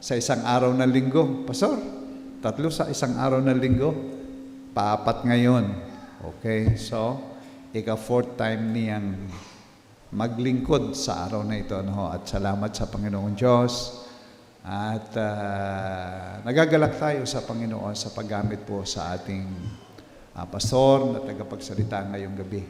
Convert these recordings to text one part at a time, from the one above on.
sa isang araw ng linggo. Pastor, 3 sa isang araw ng linggo, 4 ngayon. Okay, so, ika-4th time niyang maglingkod sa araw na ito. At salamat sa Panginoong Diyos. At nagagalak tayo sa Panginoon sa paggamit po sa ating pastor na tagapagsalita ngayong gabi.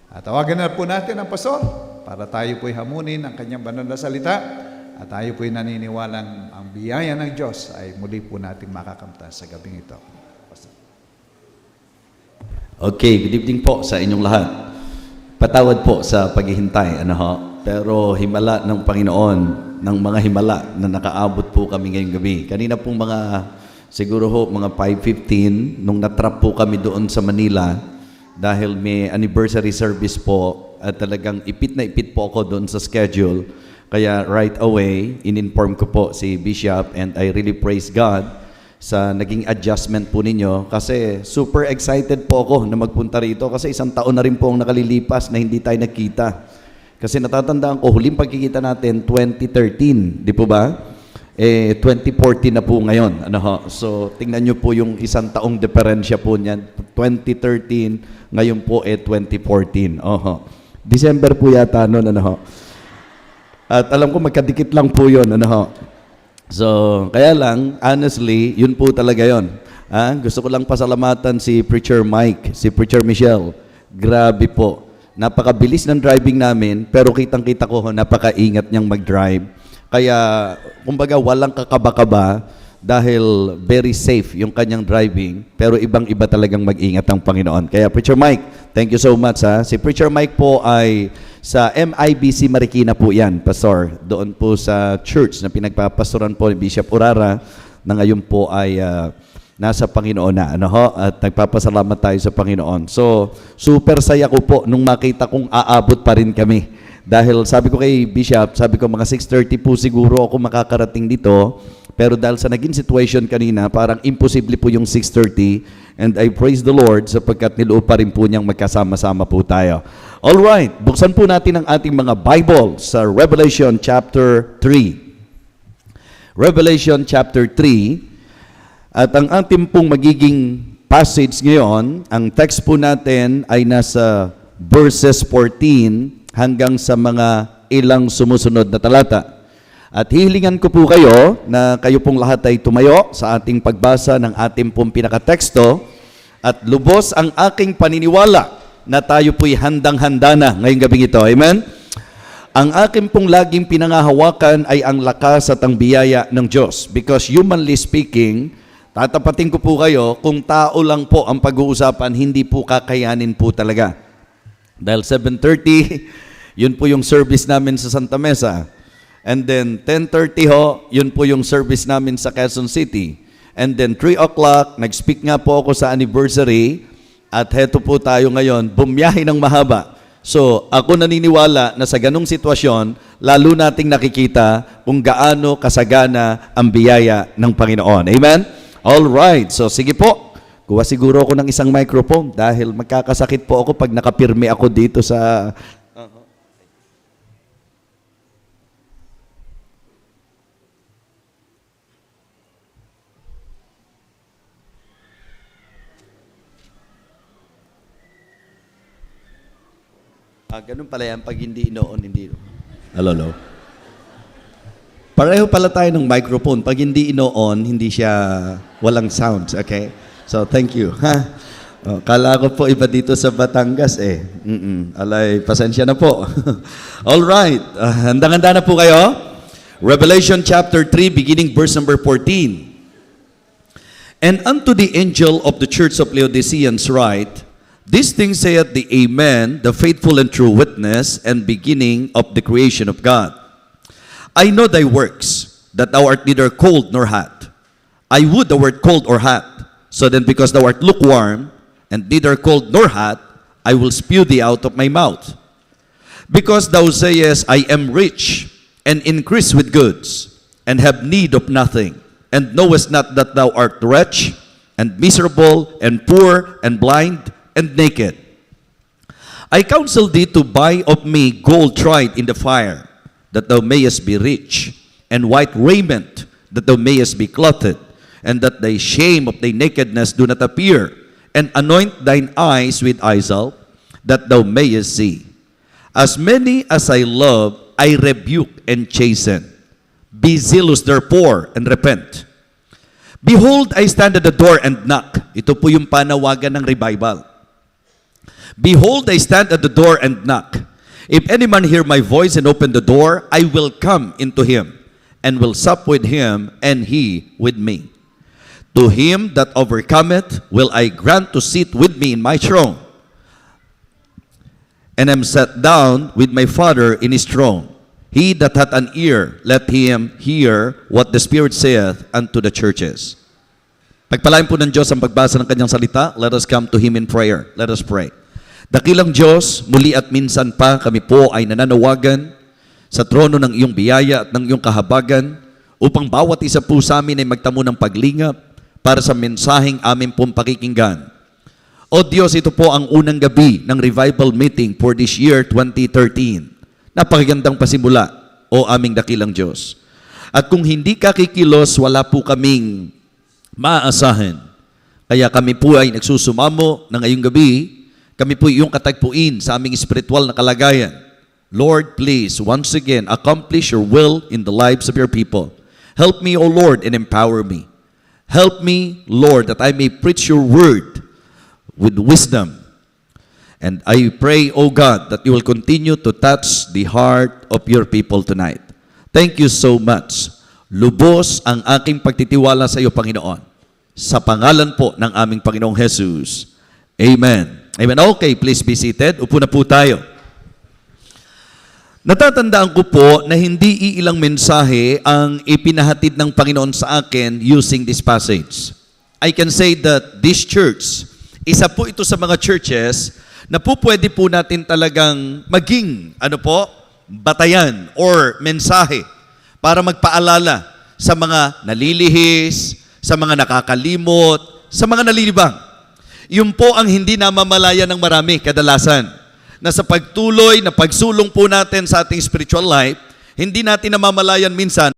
At tawagan na po natin ang pastor para tayo po'y hamunin ang kanyang banal na salita at tayo po'y naniniwalang ang biyaya ng Diyos ay muli po nating makakamtan sa gabing ito. Pastor. Okay, good evening po sa inyong lahat. Patawad po sa paghihintay, pero himala ng Panginoon, ng mga himala na nakaabot po kami ngayong gabi. Kanina pong siguro mga 5:15, nung natrap po kami doon sa Manila, dahil may anniversary service po, at talagang ipit na ipit po ako doon sa schedule. Kaya right away, in-inform ko po si Bishop, and I really praise God sa naging adjustment po ninyo, kasi super excited po ako na magpunta rito kasi 1 taon na rin po ang nakalilipas na hindi tayo nakita. Kasi natatandaan ko, huling pagkikita natin 2013, di po ba? 2014 na po ngayon. So tingnan nyo po yung 1 taong diferensya po niyan. 2013, ngayon po 2014. December po yata noon. At alam ko magkadikit lang po yun. So, kaya lang, honestly, yun po talaga yun. Gusto ko lang pasalamatan si Preacher Mike, si Preacher Michelle. Grabe po. Napakabilis ng driving namin, pero kitang-kita ko, napakaingat niyang mag-drive. Kaya, kumbaga, walang kakaba-kaba dahil very safe yung kanyang driving, pero ibang-iba talagang mag-ingat ang Panginoon. Kaya, Preacher Mike, thank you so much. Si Preacher Mike po ay sa MIBC Marikina po yan, Pastor. Doon po sa church na pinagpapastoran po ni Bishop Urara na ngayon po ay nasa Panginoon na. At nagpapasalamat tayo sa Panginoon. So, super saya ko po nung makita kong aabot pa rin kami. Dahil sabi ko kay Bishop, sabi ko mga 6:30 po siguro ako makakarating dito. Pero dahil sa naging situation kanina, parang imposible po yung 6:30. And I praise the Lord sapagkat niloob pa rin po niyang magkasama-sama po tayo. Alright, buksan po natin ang ating mga Bible sa Revelation chapter 3. Revelation chapter 3. At ang ating pong magiging passage ngayon, ang text po natin ay nasa verses 14 hanggang sa mga ilang sumusunod na talata. At hihilingan ko po kayo na kayo pong lahat ay tumayo sa ating pagbasa ng ating pong pinakateksto at lubos ang aking paniniwala na tayo po'y handang-handa na ngayong gabing ito. Amen? Ang aking pong laging pinangahawakan ay ang lakas at ang biyaya ng Diyos. Because humanly speaking, tatapatin ko po kayo, kung tao lang po ang pag-uusapan, hindi po kakayanin po talaga. Dahil 7:30, yun po yung service namin sa Santa Mesa. And then 10:30 yun po yung service namin sa Quezon City. And then 3 o'clock, nag-speak nga po ako sa anniversary at heto po tayo ngayon, bumiyahe ng mahaba. So, ako naniniwala na sa ganong sitwasyon, lalo nating nakikita kung gaano kasagana ang biyaya ng Panginoon. Amen? All right. So, sige po. Kuha siguro ako ng isang microphone dahil magkakasakit po ako pag nakapirme ako dito sa... ganun pala yan, pag hindi inoon, hindi. Hello. Pareho pala tayo ng microphone. Pag hindi inoon, hindi siya walang sounds, okay? So, thank you. Kala ko po iba dito sa Batangas eh. Alay, pasensya na po. All right. Handang-handa na po kayo? Revelation chapter 3, beginning verse number 14. And unto the angel of the church of Laodiceans write, This thing saith the Amen, the faithful and true witness, and beginning of the creation of God. I know thy works, that thou art neither cold nor hot. I would thou wert cold or hot. So then because thou art lukewarm, and neither cold nor hot, I will spew thee out of my mouth. Because thou sayest, I am rich, and increase with goods, and have need of nothing, and knowest not that thou art wretched, and miserable, and poor, and blind, and naked. I counsel thee to buy of me gold tried in the fire, that thou mayest be rich, and white raiment that thou mayest be clothed, and that thy shame of thy nakedness do not appear, and anoint thine eyes with hyssop, that thou mayest see. As many as I love, I rebuke and chasten. Be zealous therefore, and repent. Behold, I stand at the door and knock. Ito po yung panawagan ng revival. Behold, I stand at the door and knock. If any man hear my voice and open the door, I will come into him, and will sup with him, and he with me. To him that overcometh will I grant to sit with me in my throne, and am set down with my Father in his throne. He that hath an ear, let him hear what the Spirit saith unto the churches. Pagpalain po ng Diyos ang pagbasa ng kanyang salita. Let us come to Him in prayer. Let us pray. Dakilang Diyos, muli at minsan pa kami po ay nananawagan sa trono ng iyong biyaya at ng iyong kahabagan upang bawat isa po sa amin ay magtamo ng paglingap para sa mensaheng amin pong pakikinggan. O Diyos, ito po ang unang gabi ng revival meeting for this year 2013. Napakagandang pasimula, o aming dakilang Diyos. At kung hindi ka kikilos, wala po kaming maaasahan. Kaya kami po ay nagsusumamo na ngayong gabi, kami po iyong katagpuin sa aming spiritual na kalagayan. Lord, please, once again, accomplish your will in the lives of your people. Help me, O Lord, and empower me. Help me, Lord, that I may preach your word with wisdom. And I pray, O God, that you will continue to touch the heart of your people tonight. Thank you so much. Lubos ang aking pagtitiwala sa iyo, Panginoon. Sa pangalan po ng aming Panginoong Jesus. Amen. Amen. Okay, please be seated. Upo na po tayo. Natatandaan ko po na hindi iilang mensahe ang ipinahatid ng Panginoon sa akin using this passage. I can say that this church, isa po ito sa mga churches na po pwede po natin talagang maging, batayan or mensahe para magpaalala sa mga nalilihis, sa mga nakakalimot, sa mga nalilibang. Yun po ang hindi namamalaya ng marami kadalasan. Na sa pagtuloy, na pagsulong po natin sa ating spiritual life, hindi natin namamalayan minsan